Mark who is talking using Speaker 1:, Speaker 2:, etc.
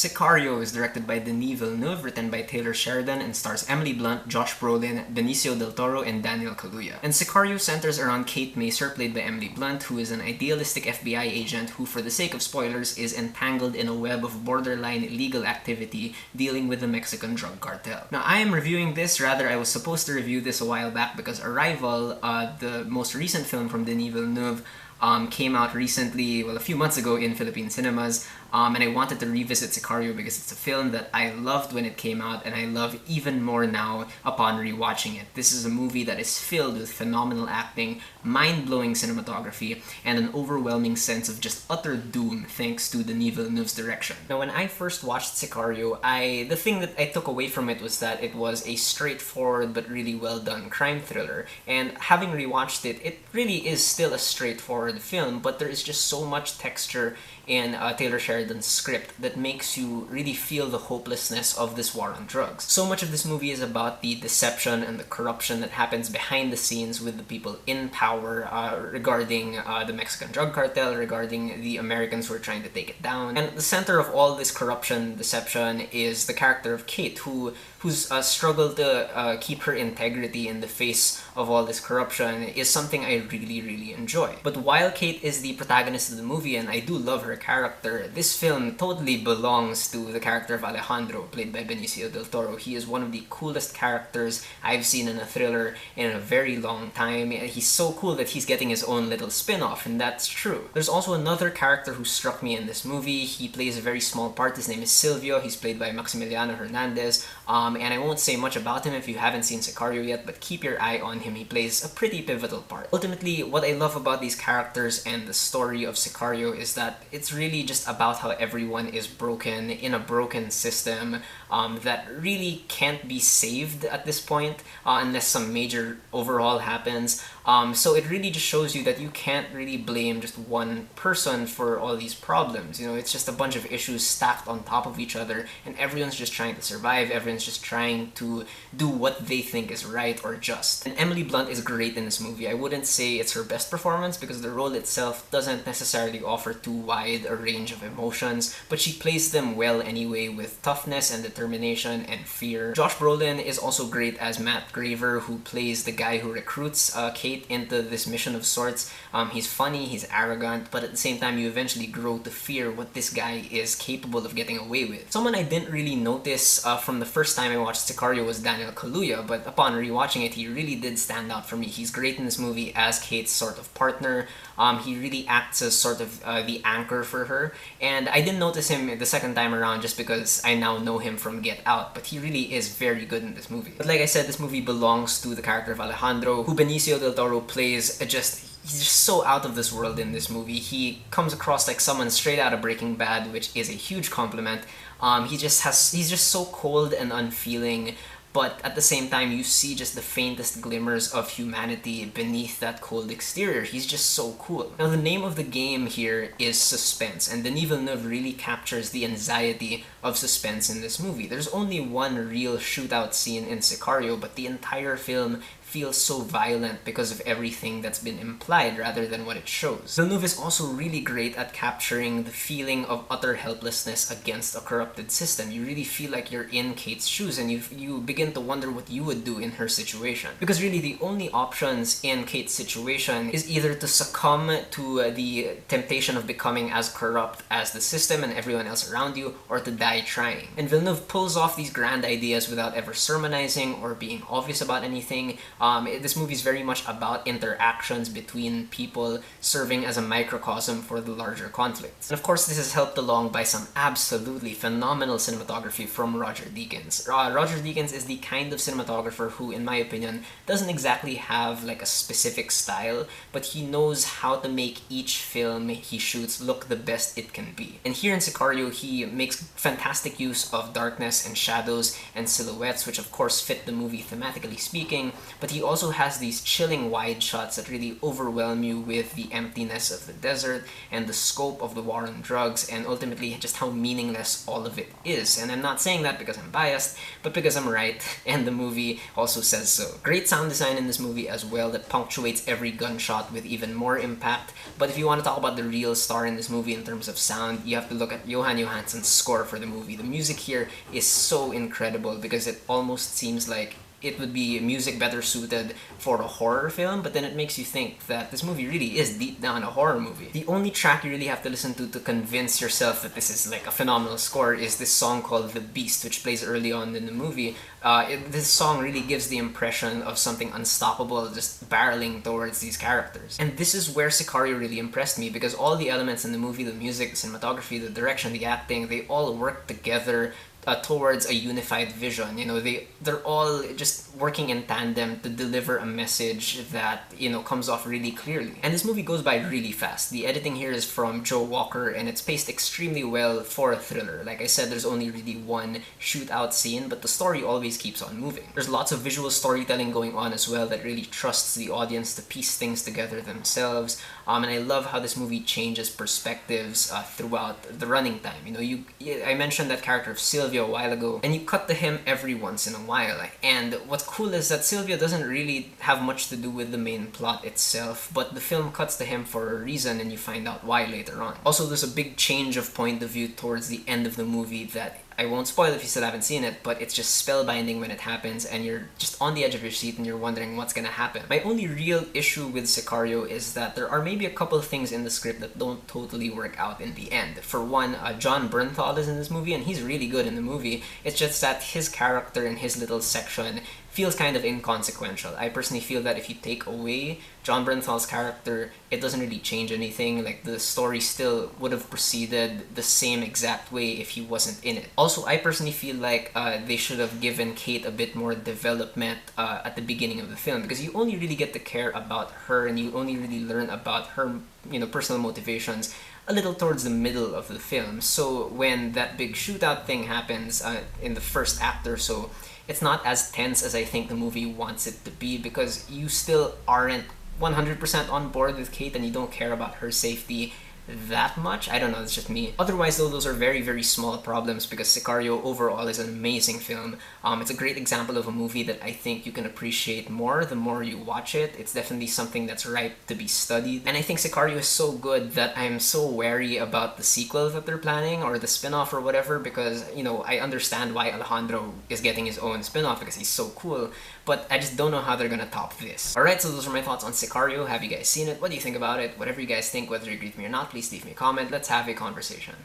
Speaker 1: Sicario is directed by Denis Villeneuve, written by Taylor Sheridan, and stars Emily Blunt, Josh Brolin, Benicio del Toro, and Daniel Kaluuya. And Sicario centers around Kate Macer, played by Emily Blunt, who is an idealistic FBI agent who, for the sake of spoilers, is entangled in a web of borderline illegal activity dealing with the Mexican drug cartel. Now, I am reviewing this, rather I was supposed to review this a while back because Arrival, the most recent film from Denis Villeneuve, came out recently, well, a few months ago in Philippine cinemas, and I wanted to revisit Sicario because it's a film that I loved when it came out and I love even more now upon rewatching it. This is a movie that is filled with phenomenal acting, mind-blowing cinematography, and an overwhelming sense of just utter doom thanks to Denis Villeneuve's direction. Now, when I first watched Sicario, the thing that I took away from it was that it was a straightforward but really well done crime thriller, and having rewatched it, it really is still a straightforward film, but there is just so much texture in Taylor Sheridan's script that makes you really feel the hopelessness of this war on drugs. So much of this movie is about the deception and the corruption that happens behind the scenes with the people in power regarding the Mexican drug cartel, regarding the Americans who are trying to take it down. And at the center of all this corruption, deception, is the character of Kate, whose struggle to keep her integrity in the face of all this corruption is something I really, really enjoy. But while Kate is the protagonist of the movie, and I do love her character, this film totally belongs to the character of Alejandro, played by Benicio del Toro. He is one of the coolest characters I've seen in a thriller in a very long time. He's so cool that he's getting his own little spin-off, and that's true. There's also another character who struck me in this movie. He plays a very small part. His name is Silvio. He's played by Maximiliano Hernandez. And I won't say much about him if you haven't seen Sicario yet, but keep your eye on him. He plays a pretty pivotal part. Ultimately, what I love about these characters and the story of Sicario is that it's really just about how everyone is broken in a broken system that really can't be saved at this point unless some major overhaul happens. So it really just shows you that you can't really blame just one person for all these problems. You know, it's just a bunch of issues stacked on top of each other, and everyone's just trying to survive, everyone's just trying to do what they think is right or just. And Emily Blunt is great in this movie. I wouldn't say it's her best performance because the role itself doesn't necessarily offer too wide a range of emotions, but she plays them well anyway with toughness and determination and fear. Josh Brolin is also great as Matt Graver, who plays the guy who recruits Kate into this mission of sorts. He's funny, he's arrogant, but at the same time you eventually grow to fear what this guy is capable of getting away with. Someone I didn't really notice from the first time I watched Sicario was Daniel Kaluuya, but upon rewatching it, he really did stand out for me. He's great in this movie as Kate's sort of partner. He really acts as sort of the anchor for her, and I didn't notice him the second time around just because I now know him from Get Out, but he really is very good in this movie. But like I said, this movie belongs to the character of Alejandro, who Benicio del Toro plays he's just so out of this world in this movie. He comes across like someone straight out of Breaking Bad, which is a huge compliment. He's just so cold and unfeeling, but at the same time you see just the faintest glimmers of humanity beneath that cold exterior. He's just so cool. Now, the name of the game here is suspense, and Denis Villeneuve really captures the anxiety of suspense in this movie. There's only one real shootout scene in Sicario, but the entire film feels so violent because of everything that's been implied rather than what it shows. Villeneuve is also really great at capturing the feeling of utter helplessness against a corrupted system. You really feel like you're in Kate's shoes, and you begin to wonder what you would do in her situation. Because really the only options in Kate's situation is either to succumb to the temptation of becoming as corrupt as the system and everyone else around you, or to die trying. And Villeneuve pulls off these grand ideas without ever sermonizing or being obvious about anything. This movie is very much about interactions between people serving as a microcosm for the larger conflicts. And of course, this is helped along by some absolutely phenomenal cinematography from Roger Deakins. Roger Deakins is the kind of cinematographer who, in my opinion, doesn't exactly have like a specific style, but he knows how to make each film he shoots look the best it can be. And here in Sicario, he makes fantastic use of darkness and shadows and silhouettes, which of course fit the movie thematically speaking, but But he also has these chilling wide shots that really overwhelm you with the emptiness of the desert and the scope of the war on drugs, and ultimately just how meaningless all of it is. And I'm not saying that because I'm biased, but because I'm right, and the movie also says so. Great sound design in this movie as well that punctuates every gunshot with even more impact. But if you want to talk about the real star in this movie in terms of sound, you have to look at Johan Johansson's score for the movie. The music here is so incredible because it almost seems like it would be music better suited for a horror film, but then it makes you think that this movie really is deep down a horror movie. The only track you really have to listen to convince yourself that this is like a phenomenal score is this song called The Beast, which plays early on in the movie. This song really gives the impression of something unstoppable just barreling towards these characters. And this is where Sicario really impressed me, because all the elements in the movie, the music, the cinematography, the direction, the acting, they all work together towards a unified vision. You know, they're all just working in tandem to deliver a message that, you know, comes off really clearly. And this movie goes by really fast. The editing here is from Joe Walker, and it's paced extremely well for a thriller. Like I said, there's only really one shootout scene, but the story always keeps on moving. There's lots of visual storytelling going on as well that really trusts the audience to piece things together themselves. And I love how this movie changes perspectives throughout the running time. You know, I mentioned that character of Sylvia a while ago, and you cut to him every once in a while. And what's cool is that Sylvia doesn't really have much to do with the main plot itself, but the film cuts to him for a reason, and you find out why later on. Also, there's a big change of point of view towards the end of the movie that I won't spoil if you still haven't seen it, but it's just spellbinding when it happens, and you're just on the edge of your seat and you're wondering what's gonna happen. My only real issue with Sicario is that there are maybe a couple of things in the script that don't totally work out in the end. For one, John Bernthal is in this movie, and he's really good in the movie. It's just that his character in his little section feels kind of inconsequential. I personally feel that if you take away John Bernthal's character, it doesn't really change anything. Like, the story still would have proceeded the same exact way if he wasn't in it. Also, I personally feel like they should have given Kate a bit more development at the beginning of the film, because you only really get to care about her, and you only really learn about her, you know, personal motivations a little towards the middle of the film. So when that big shootout thing happens in the first act or so, it's not as tense as I think the movie wants it to be, because you still aren't 100% on board with Kate and you don't care about her safety that much. I don't know, it's just me. Otherwise though, those are very, very small problems, because Sicario overall is an amazing film. It's a great example of a movie that I think you can appreciate more the more you watch it. It's definitely something that's ripe to be studied. And I think Sicario is so good that I'm so wary about the sequel that they're planning, or the spin-off or whatever, because, you know, I understand why Alejandro is getting his own spin-off because he's so cool, but I just don't know how they're gonna top this. Alright, so those are my thoughts on Sicario. Have you guys seen it? What do you think about it? Whatever you guys think, whether you agree with me or not, please leave me a comment. Let's have a conversation.